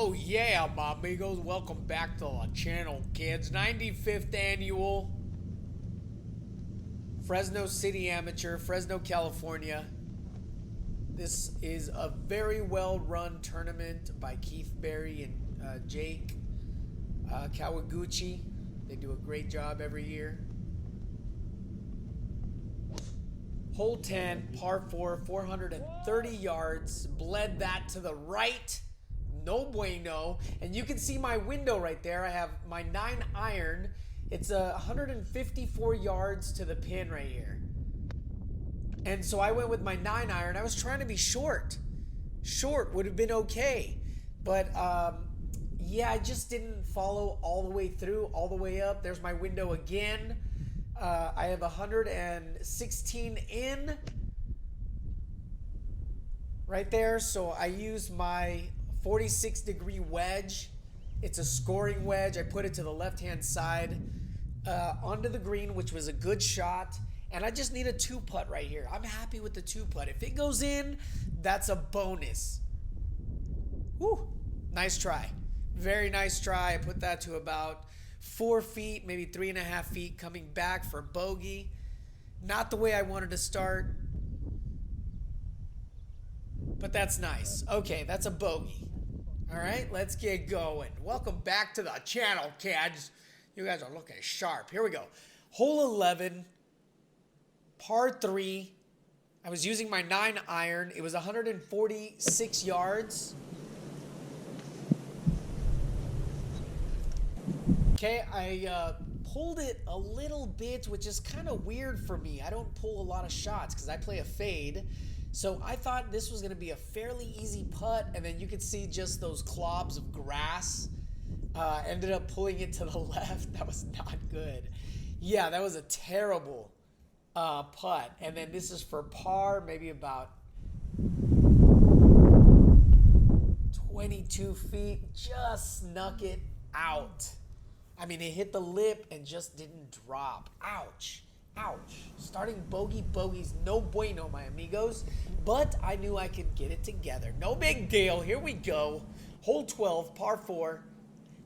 Oh yeah, my amigos, welcome back to the channel, kids. 95th annual Fresno City Amateur, Fresno, California. This is a very well-run tournament by Keith Berry and Jake Kawaguchi. They do a great job every year. Hole 10, par 4, 430 yards. Bled that to the right. No bueno. And you can see my window right there. I have my 9-iron. It's 154 yards to the pin right here. And so I went with my 9-iron. I was trying to be short. Short would have been okay. But yeah, I just didn't follow all the way through, all the way up. There's my window again. I have 116 in right there. So I used my 46-degree wedge. It's a scoring wedge. I put it to the left-hand side onto the green, which was a good shot. And I just need a 2-putt right here. I'm happy with the 2-putt. If it goes in, that's a bonus. Woo! Nice try. Very nice try. I put that to about 4 feet, maybe 3.5 feet, coming back for bogey. Not the way I wanted to start, but that's nice. Okay, that's a bogey. All right, let's get going. Welcome back to the channel, kids. You guys are looking sharp. Here we go. Hole 11, par 3. I was using my 9-iron. It was 146 yards. Okay, I pulled it a little bit, which is kind of weird for me. I don't pull a lot of shots because I play a fade. So I thought this was going to be a fairly easy putt, and then you could see just those clobs of grass. Ended up pulling it to the left. That was not good. Yeah, that was a terrible putt. And then this is for par, maybe about 22 feet. Just snuck it out. I mean, it hit the lip and just didn't drop. Ouch. Ouch. Starting bogeys, no bueno, my amigos. But I knew I could get it together. No big deal. Here we go. Hole 12, par 4.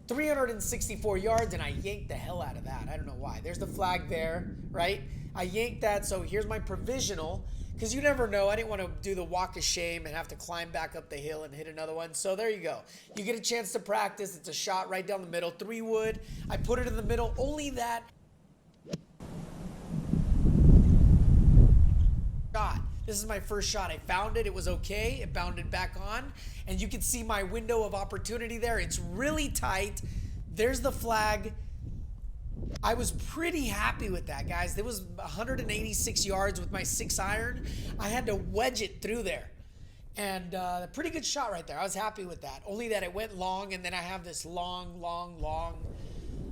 364 yards, and I yanked the hell out of that. I don't know why. There's the flag there, right? I yanked that, so here's my provisional. Because you never know. I didn't want to do the walk of shame and have to climb back up the hill and hit another one. So there you go. You get a chance to practice. It's a shot right down the middle. 3-wood. I put it in the middle. Only that shot. This is my first shot. I found it. It was okay. It bounded back on. And you can see my window of opportunity there. It's really tight. There's the flag. I was pretty happy with that, guys. There was 186 yards with my 6-iron. I had to wedge it through there. And a pretty good shot right there. I was happy with that. Only that it went long, and then I have this long,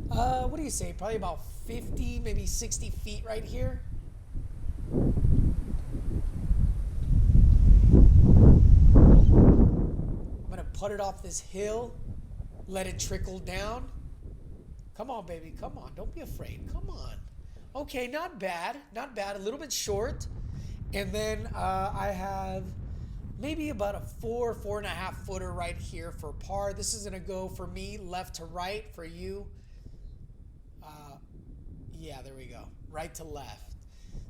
what do you say? Probably about 50, maybe 60 feet right here. I'm going to putt it off this hill, let it trickle down. Come on, baby. Come on. Don't be afraid. Come on. Okay, not bad. Not bad. A little bit short. And then I have maybe about a 4.5 footer right here for par. This is going to go for me left to right. For you, yeah, there we go. Right to left.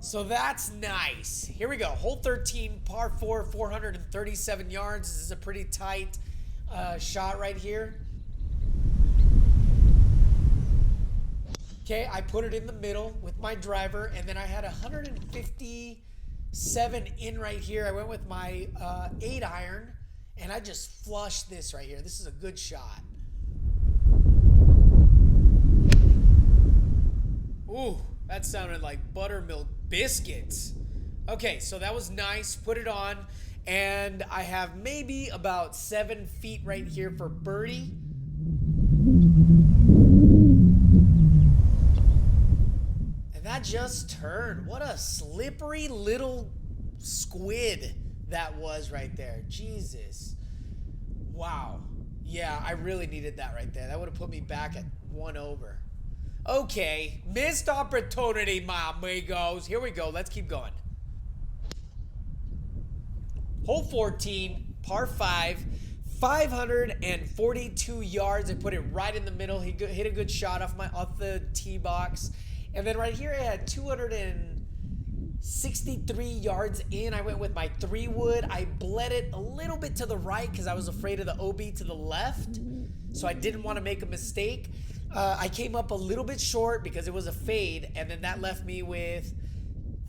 So that's nice. Here we go. Hole 13, par 4, 437 yards. This is a pretty tight shot right here. Okay, I put it in the middle with my driver, and then I had 157 in right here. I went with my 8-iron, and I just flushed this right here. This is a good shot. Ooh, that sounded like buttermilk biscuits. Okay, so that was nice. Put it on, and I have maybe about 7 feet right here for birdie. That just turned. What a slippery little squid that was right there. Jesus. Wow. Yeah, I really needed that right there. That would have put me back at 1 over. Okay. Missed opportunity, my amigos. Here we go. Let's keep going. Hole 14, par 5, 542 yards. I put it right in the middle. He hit a good shot off the tee box. And then right here I had 263 yards in. I went with my 3-wood. I bled it a little bit to the right because I was afraid of the OB to the left. So I didn't want to make a mistake. I came up a little bit short because it was a fade. And then that left me with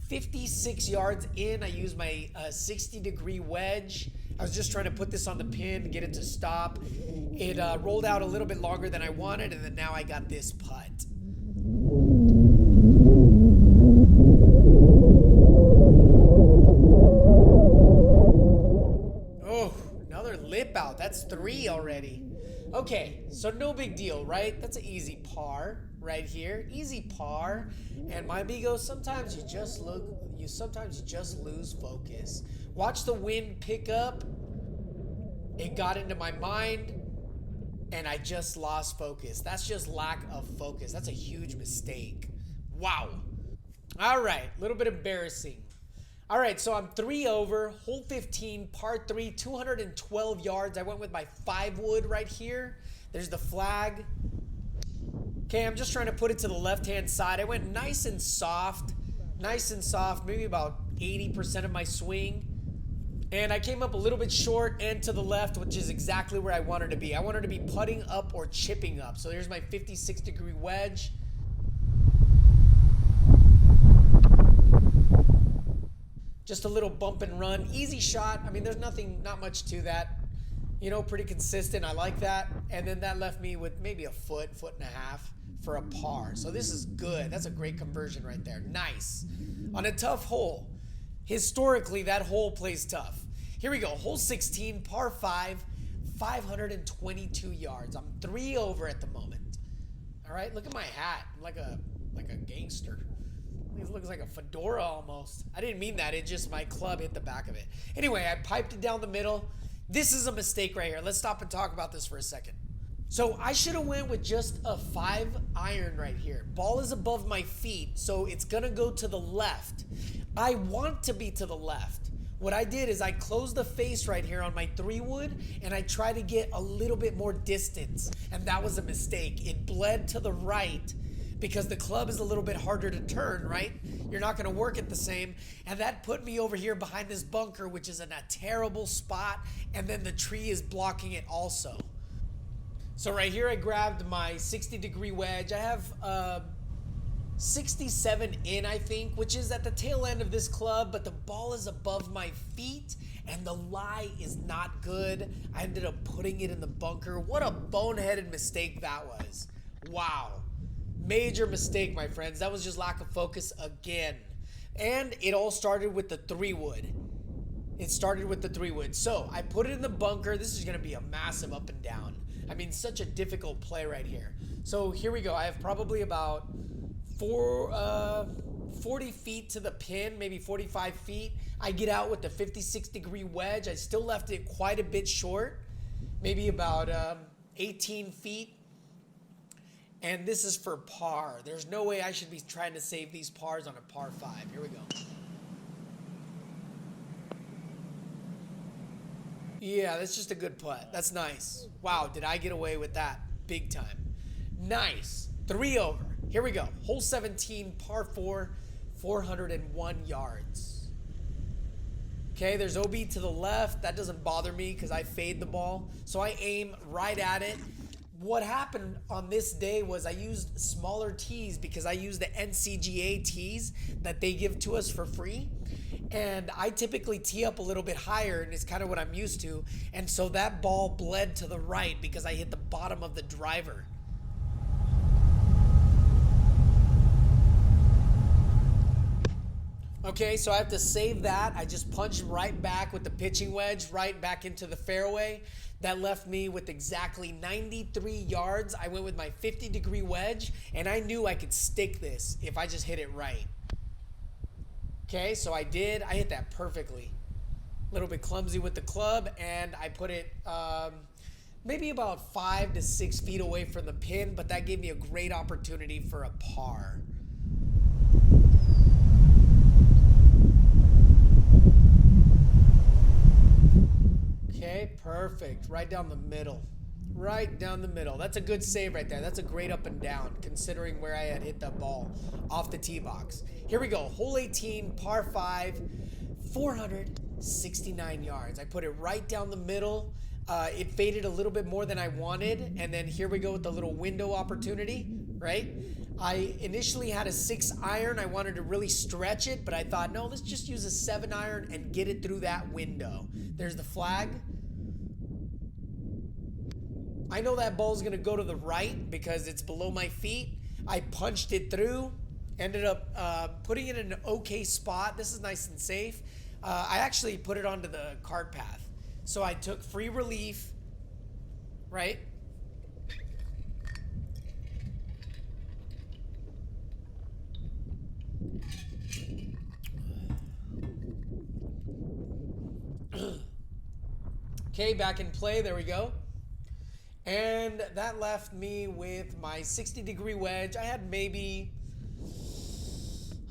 56 yards in. I used my 60-degree wedge. I was just trying to put this on the pin, get it to stop. It rolled out a little bit longer than I wanted, and then now I got this putt. Oh, another lip out. That's 3 already. Okay, so no big deal, right? That's an easy par right here. Easy par. And my amigos, sometimes you just lose focus. Watch the wind pick up. It got into my mind and I just lost focus. That's just lack of focus. That's a huge mistake. Wow. All right, a little bit embarrassing. All right, so I'm 3 over, hole 15, par 3, 212 yards. I went with my 5-wood right here. There's the flag. Okay, I'm just trying to put it to the left-hand side. I went nice and soft, maybe about 80% of my swing. And I came up a little bit short and to the left, which is exactly where I wanted to be. I wanted to be putting up or chipping up. So there's my 56-degree wedge. Just a little bump and run. Easy shot. I mean, there's not much to that. You know, pretty consistent. I like that. And then that left me with maybe a foot and a half for a par. So this is good. That's a great conversion right there. Nice. On a tough hole. Historically, that hole plays tough. Here we go. Hole 16, par 5, 522 yards. I'm 3 over at the moment. All right, look at my hat. I'm like a gangster. It looks like a fedora almost. I didn't mean that. It just, my club hit the back of it. Anyway, I piped it down the middle. This is a mistake right here. Let's stop and talk about this for a second. So I should have went with just a 5-iron right here. Ball is above my feet, so it's going to go to the left. I want to be to the left. What I did is I closed the face right here on my 3-wood, and I tried to get a little bit more distance, and that was a mistake. It bled to the right because the club is a little bit harder to turn, right? You're not going to work it the same. And that put me over here behind this bunker, which is in a terrible spot. And then the tree is blocking it also. So right here, I grabbed my 60-degree wedge. I have 67 in, I think, which is at the tail end of this club, but the ball is above my feet and the lie is not good. I ended up putting it in the bunker. What a boneheaded mistake that was. Wow. Major mistake, my friends. That was just lack of focus again. And it all started with the 3-wood. It started with the 3-wood. So I put it in the bunker. This is going to be a massive up and down. I mean, such a difficult play right here. So here we go. I have probably about 40 feet to the pin, maybe 45 feet. I get out with the 56-degree wedge. I still left it quite a bit short, maybe about 18 feet. And this is for par. There's no way I should be trying to save these pars on a par 5. Here we go. Yeah, that's just a good putt. That's nice. Wow, did I get away with that? Big time. Nice. 3 over. Here we go. Hole 17, par 4, 401 yards. Okay, there's OB to the left. That doesn't bother me because I fade the ball. So I aim right at it. What happened on this day was I used smaller tees because I use the NCGA tees that they give to us for free. And I typically tee up a little bit higher, and it's kind of what I'm used to. And so that ball bled to the right because I hit the bottom of the driver. Okay, so I have to save that. I just punched right back with the pitching wedge, right back into the fairway. That left me with exactly 93 yards. I went with my 50-degree wedge, and I knew I could stick this if I just hit it right. Okay, so I did. I hit that perfectly. A little bit clumsy with the club, and I put it maybe about 5 to 6 feet away from the pin, but that gave me a great opportunity for a par. Okay, perfect. Right down the middle. Right down the middle. That's a good save right there. That's a great up and down, considering where I had hit that ball off the tee box. Here we go. Hole 18, par 5, 469 yards. I put it right down the middle. It faded a little bit more than I wanted. And then here we go with the little window opportunity, right? I initially had a 6-iron. I wanted to really stretch it, but I thought, no, let's just use a 7-iron and get it through that window. There's the flag. I know that ball's going to go to the right because it's below my feet. I punched it through, ended up putting it in an okay spot. This is nice and safe. I actually put it onto the cart path. So I took free relief, right? Okay, back in play. There we go. And that left me with my 60-degree wedge. I had maybe,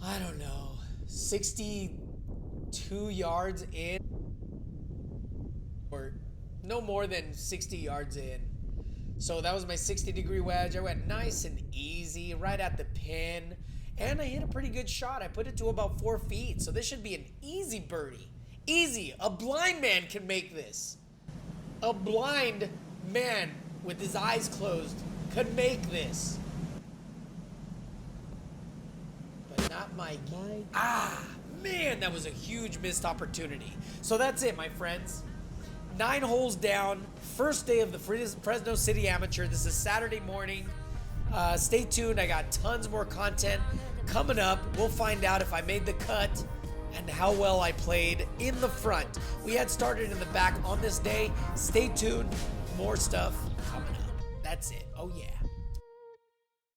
I don't know, 62 yards in. Or no more than 60 yards in. So that was my 60-degree wedge. I went nice and easy, right at the pin. And I hit a pretty good shot. I put it to about 4 feet. So this should be an easy birdie. Easy. A blind man can make this. A blind man with his eyes closed could make this. But not Mikey. Ah, man, that was a huge missed opportunity. So that's it, my friends. 9 holes down. First day of the Fresno City Amateur. This is Saturday morning. Stay tuned. I got tons more content coming up. We'll find out if I made the cut and how well I played in the front. We had started in the back on this day. Stay tuned. More stuff coming up. That's it. Oh, yeah.